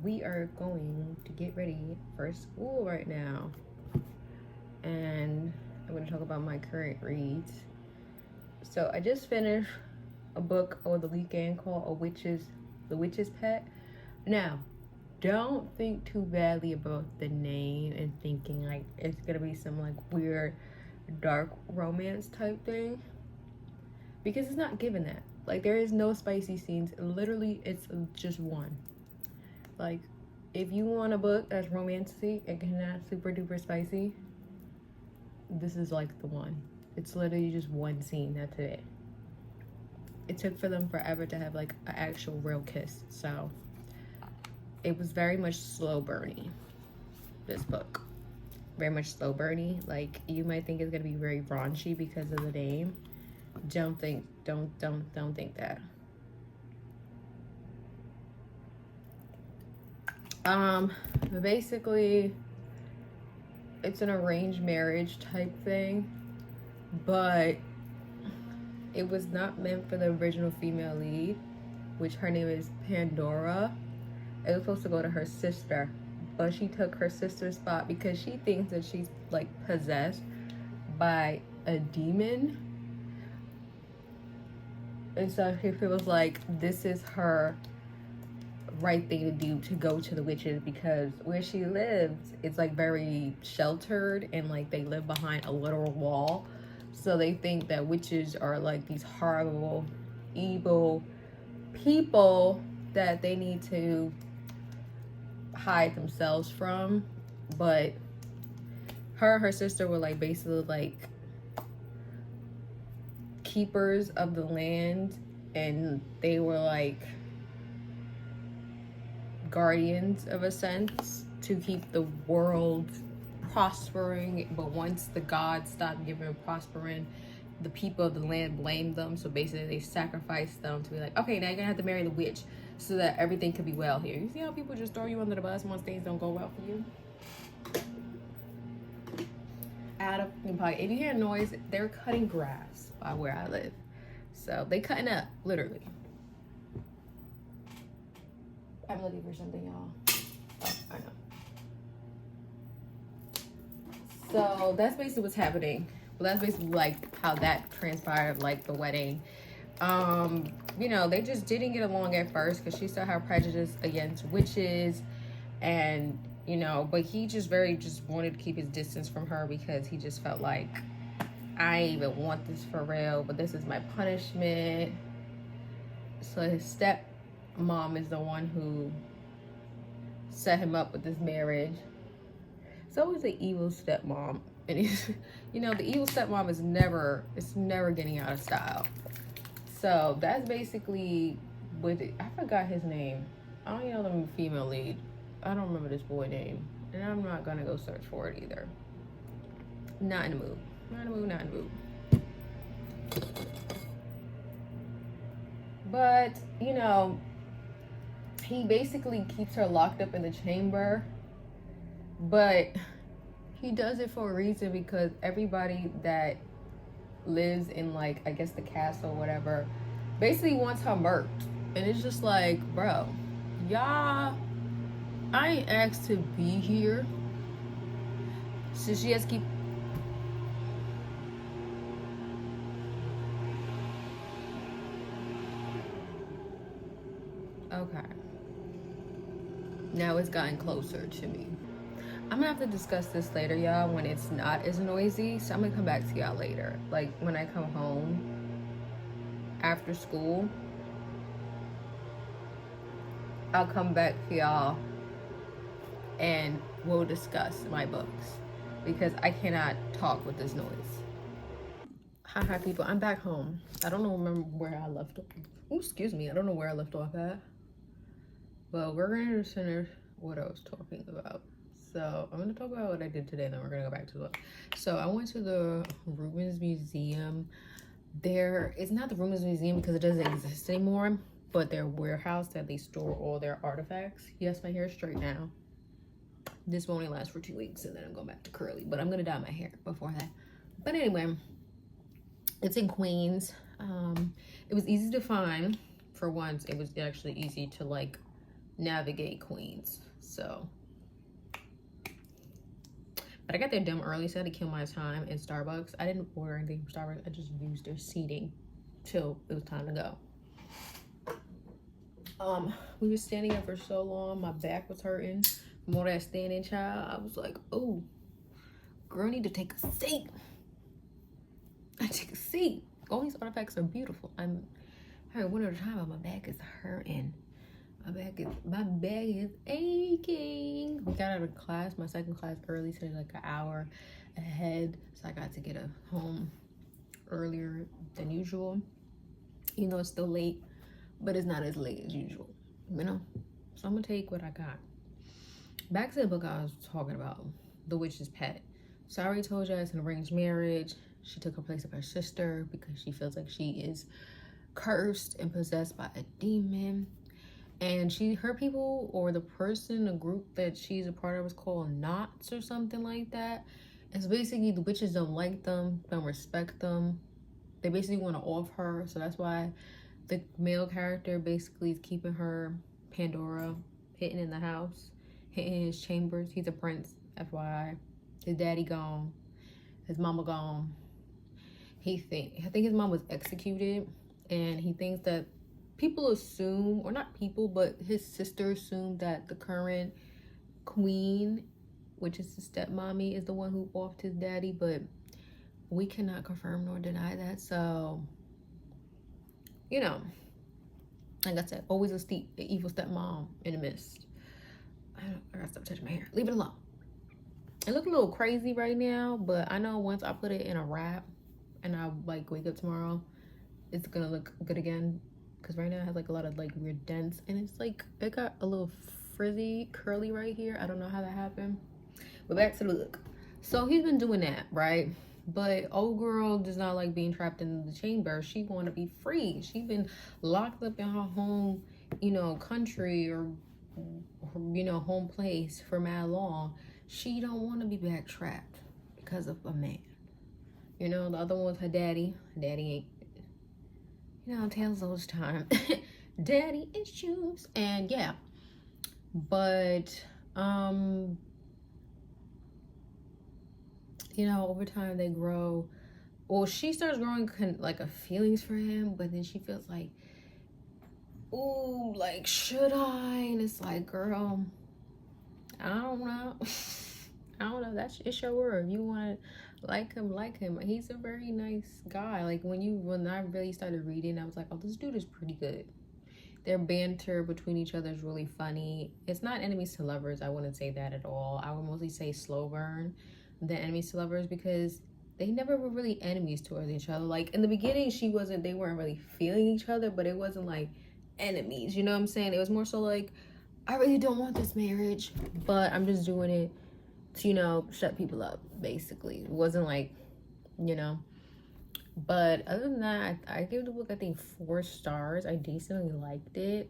we are going to get ready for school right now. And I'm going to talk about my current reads. So I just finished a book over the weekend called The Witch's Pet. Now, don't think too badly about the name and thinking like it's going to be some like weird dark romance type thing, because it's not given that. Like, there is no spicy scenes. Literally, it's just one. Like, if you want a book that's romantic and not super duper spicy, this is like the one. It's literally just one scene. That's it. It took for them forever to have like an actual real kiss. So it was very much slow burny, this book. Very much slow burny. Like, you might think it's gonna be very raunchy because of the name. Don't think that. Basically, it's an arranged marriage type thing, but it was not meant for the original female lead, which her name is Pandora. It was supposed to go to her sister, but she took her sister's spot because she thinks that she's like possessed by a demon. And so she feels like this is her right thing to do, to go to the witches, because where she lives it's like very sheltered and like they live behind a literal wall. So they think that witches are like these horrible, evil people that they need to hide themselves from. But her and her sister were like basically like keepers of the land, and they were like guardians of a sense to keep the world prospering. But once the gods stopped giving prospering, the people of the land blamed them. So basically they sacrificed them to be like, okay, now you're gonna have to marry the witch so that everything could be well here. You see how people just throw you under the bus once things don't go well for you? Out of pocket. If you hear noise, they're cutting grass by where I live. So they cutting up, literally. I'm looking for something, y'all. Oh, I know. So that's basically what's happening. Well, that's basically like how that transpired, like the wedding. You know, they just didn't get along at first because she still had prejudice against witches, and you know, but he just wanted to keep his distance from her because he just felt like, I ain't even want this for real, but this is my punishment. So his stepmom is the one who set him up with this marriage. It's always an evil stepmom, and he's, you know, the evil stepmom is never getting out of style. So that's basically with it. I forgot his name. I don't know the female lead. I don't remember this boy name, and I'm not gonna go search for it either. Not in the mood. Not in the mood. But you know, he basically keeps her locked up in the chamber, but he does it for a reason, because everybody that lives in, like, I guess the castle or whatever, basically wants her murked. And it's just like, bro, y'all, I ain't asked to be here. So she has to keep. Okay. Now it's gotten closer to me. I'm gonna have to discuss this later, y'all, when it's not as noisy. So I'm gonna come back to y'all later. Like when I come home after school, I'll come back to y'all and we'll discuss my books, because I cannot talk with this noise. Hi people, I'm back home. I don't remember where I left off. Oh, excuse me, I don't know where I left off at. Well, we're gonna finish what I was talking about. So I'm gonna talk about what I did today, and then we're gonna go back to the book. So I went to the Rubens Museum. It's not the Rubens Museum because it doesn't exist anymore, but their warehouse that they store all their artifacts. Yes, my hair is straight now. This will only last for 2 weeks, and then I'm going back to curly, but I'm gonna dye my hair before that. But anyway, it's in Queens. It was easy to find. For once, it was actually easy to like navigate queens. So, but I got there dumb early, so I had to kill my time in Starbucks. I didn't order anything from Starbucks. I just used their seating till it was time to go. We were standing there for so long. My back was hurting from all that standing, child. I was like, oh, girl, I need to take a seat. I take a seat. All these artifacts are beautiful. I'm having one at a time, but my back is hurting. My back is aching. We got out of class, my second class early, so like an hour ahead. So I got to get home earlier than usual. You know, it's still late, but it's not as late as usual, you know? So I'm gonna take what I got. Back to the book I was talking about, The Witch's Pet. So I already told you it's an arranged marriage. She took the place of her sister because she feels like she is cursed and possessed by a demon. And her people, or the person, the group that she's a part of, is called Knots or something like that. It's basically the witches don't like them, don't respect them. They basically want to off her. So that's why the male character basically is keeping her, Pandora, hidden in the house, hidden in his chambers. He's a prince, FYI. His daddy gone. His mama gone. I think his mom was executed, and he thinks that people assume, or not people, but his sister assumed that the current queen, which is the stepmommy, is the one who offed his daddy, but we cannot confirm nor deny that. So, you know, like I said, always an evil stepmom in the midst. I gotta stop touching my hair. Leave it alone. It look a little crazy right now, but I know once I put it in a wrap and I like wake up tomorrow, it's gonna look good again. Because right now it has like a lot of like weird dents, and it's like it got a little frizzy, curly right here. I don't know how that happened. But back to the look. So he's been doing that, right? But old girl does not like being trapped in the chamber. She want to be free. She's been locked up in her home, you know, country, or you know, home place for mad long. She don't want to be back trapped because of a man. You know, the other one was her daddy. Her daddy ain't, you know, tales those time. Daddy issues. And yeah. But you know, over time they grow. Well, she starts growing like a feelings for him, but then she feels like, ooh, like, should I? And it's like, girl, I don't know. I don't know. It's your word. If you want to like him. He's a very nice guy. Like when I really started reading, I was like, oh, this dude is pretty good. Their banter between each other is really funny. It's not enemies to lovers. I wouldn't say that at all. I would mostly say slow burn than enemies to lovers, because they never were really enemies towards each other. Like in the beginning, they weren't really feeling each other, but it wasn't like enemies. You know what I'm saying? It was more so like, I really don't want this marriage, but I'm just doing it to, you know, shut people up, basically. It wasn't like, you know. But other than that, I give the book, I think, 4 stars. I decently liked it.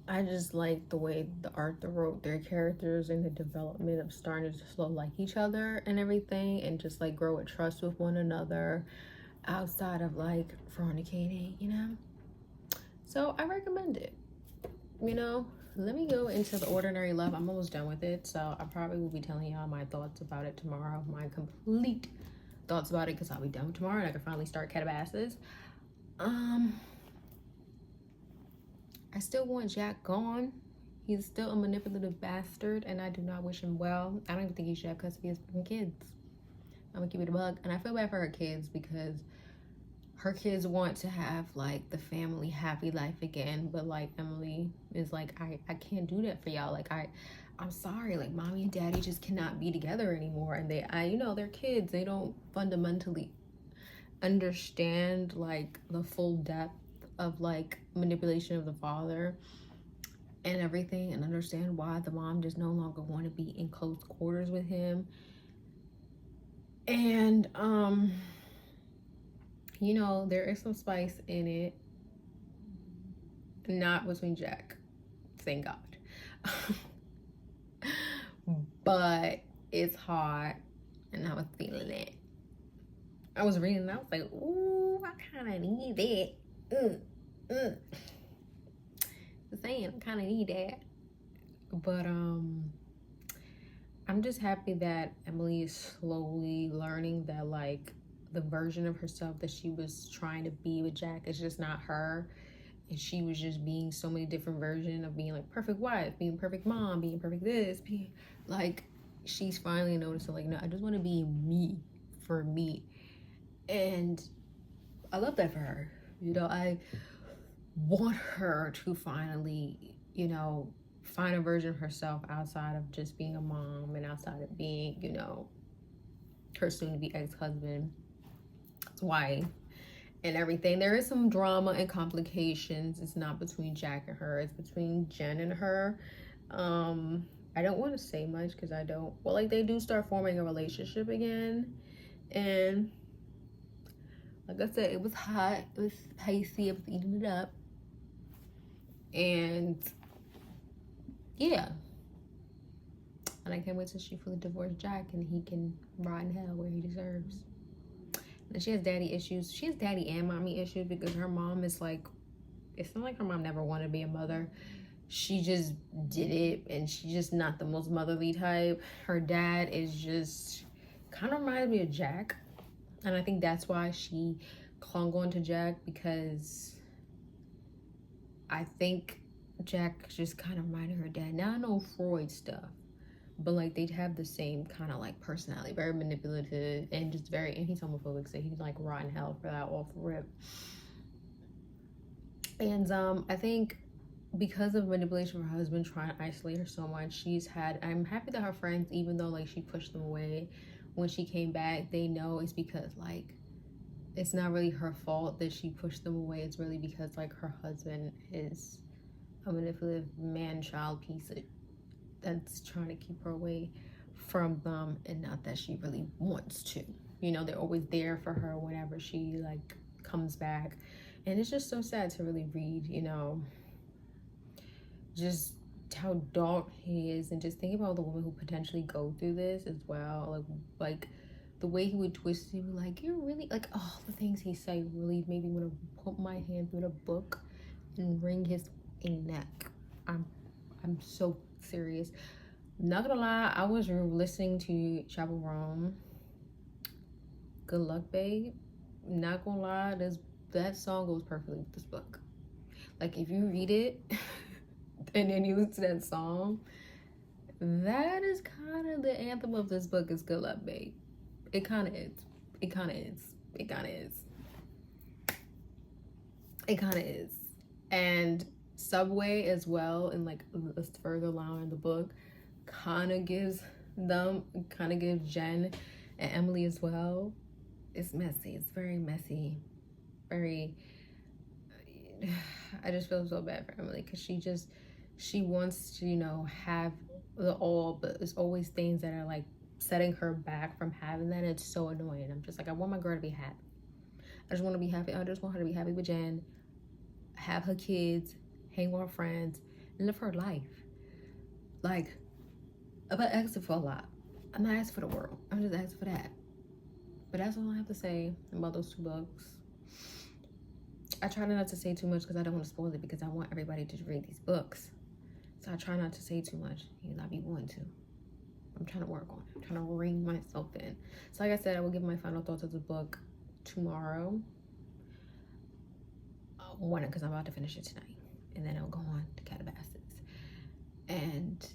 I just like the way the author wrote their characters and the development of starting to slow like each other and everything, and just like grow a trust with one another outside of like fornicating, you know. So I recommend it. You know, let me go into The Ordinary Love. I'm almost done with it, so I probably will be telling y'all my thoughts about it tomorrow, my complete thoughts about it, because I'll be done tomorrow and I can finally start Calabasas. I still want Jack gone. He's still a manipulative bastard, and I do not wish him well. I don't even think he should have custody of his kids. I'm gonna keep it a bug. And I feel bad for her kids, because her kids want to have like the family happy life again, but like Emily is like, I can't do that for y'all. Like I'm sorry, like mommy and daddy just cannot be together anymore. And you know, they're kids. They don't fundamentally understand like the full depth of like manipulation of the father and everything, and understand why the mom just no longer want to be in close quarters with him. And you know, there is some spice in it, not between Jack, thank God. But it's hot, and I was feeling it. I was reading and I was like, ooh, I kind of need it. This saying, I kind of need that. But I'm just happy that Emily is slowly learning that, like, the version of herself that she was trying to be with Jack is just not her. And she was just being so many different versions of being, like, perfect wife, being perfect mom, being perfect this, being, like, she's finally noticing, like, no, I just want to be me for me. And I love that for her. You know, I want her to finally, you know, find a version of herself outside of just being a mom and outside of being, you know, her soon-to-be ex-husband's wife and everything. There is some drama and complications. It's not between Jack and her. It's between Jen and her. I don't want to say much because I don't... Well, like, they do start forming a relationship again. And like I said, it was hot. It was spicy. I was eating it up. And yeah. And I can't wait till she fully divorced Jack and he can rot in hell where he deserves. And she has daddy issues. She has daddy and mommy issues because her mom is like... It's not like her mom never wanted to be a mother. She just did it, and she's just not the most motherly type. Her dad is just kind of reminds me of Jack, and I think that's why she clung on to Jack, because I think Jack just kind of reminded her dad. Now I know Freud stuff, but like they have the same kind of like personality, very manipulative and just very, and he's homophobic, so he's like rotten hell for that off rip. And I think because of manipulation of her husband trying to isolate her so much, I'm happy that her friends, even though like she pushed them away when she came back, they know it's because like it's not really her fault that she pushed them away. It's really because like her husband is a manipulative man-child piece that's trying to keep her away from them, and not that she really wants to. You know, they're always there for her whenever she like comes back. And it's just so sad to really read, you know, just how dark he is, and just think about the women who potentially go through this as well. Like the way he would twist you, like, you're really like, oh, the things he say really made me want to put my hand through the book and wring his neck. I'm so serious. Not gonna lie, I was listening to Chapel Rome. Good luck, babe. Not gonna lie, that song goes perfectly with this book. Like, if you read it and then you listen to that song, that is kind of the anthem of this book, is Good Luck, Babe. It kind of is. It kind of is. It kind of is. It kind of is. And Subway as well, and like a further line in the book, kind of gives Jen and Emily as well. It's messy. It's very messy. I just feel so bad for Emily, because she wants to, you know, have the all, but there's always things that are like setting her back from having that. It's so annoying. I'm just like, I want my girl to be happy. I just want to be happy. I just want her to be happy with Jen, have her kids, hang with her friends, and live her life. Like, I'm not asking for a lot. I'm not asking for the world. I'm just asking for that. But that's all I have to say about those two books. I try not to say too much because I don't want to spoil it, because I want everybody to read these books. So I try not to say too much, even though I be wanting to. I'm trying to work on it. I'm trying to ring myself in. So like I said, I will give my final thoughts of the book tomorrow. One, because I'm about to finish it tonight. And then I'll go on to Calabasas. And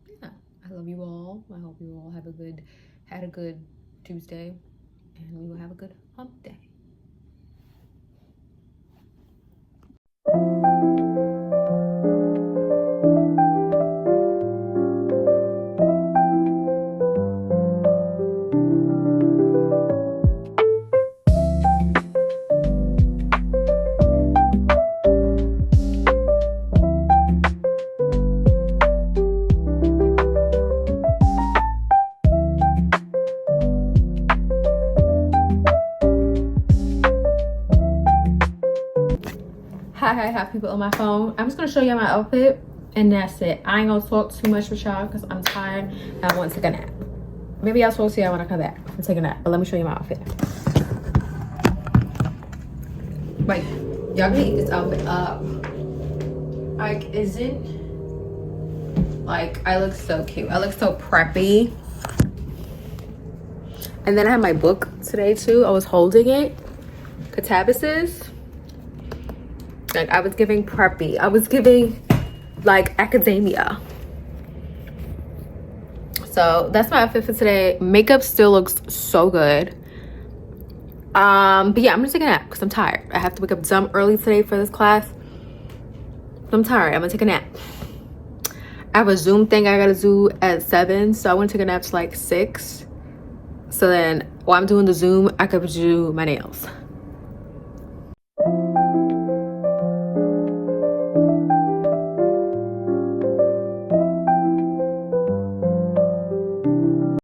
yeah, I love you all. I hope you all had a good Tuesday. And we will have a good hump day. Hi, I have people on my phone. I'm just gonna show you my outfit, and that's it. I ain't gonna talk too much with y'all because I'm tired and I want to take a nap. Maybe I'll talk to y'all when I come back and take a nap, but let me show you my outfit. Wait, y'all can eat this outfit up. Like, isn't, like, I look so cute. I look so preppy. And then I had my book today too. I was holding it. Catabasis. Like, I was giving preppy. I was giving like academia. So that's my outfit for today. Makeup still looks so good. But yeah, I'm gonna take a nap because I'm tired. I have to wake up dumb early today for this class. I'm tired. I'm gonna take a nap. I have a Zoom thing I gotta do at 7, so I want to take a nap to like 6. So then while I'm doing the Zoom, I could do my nails.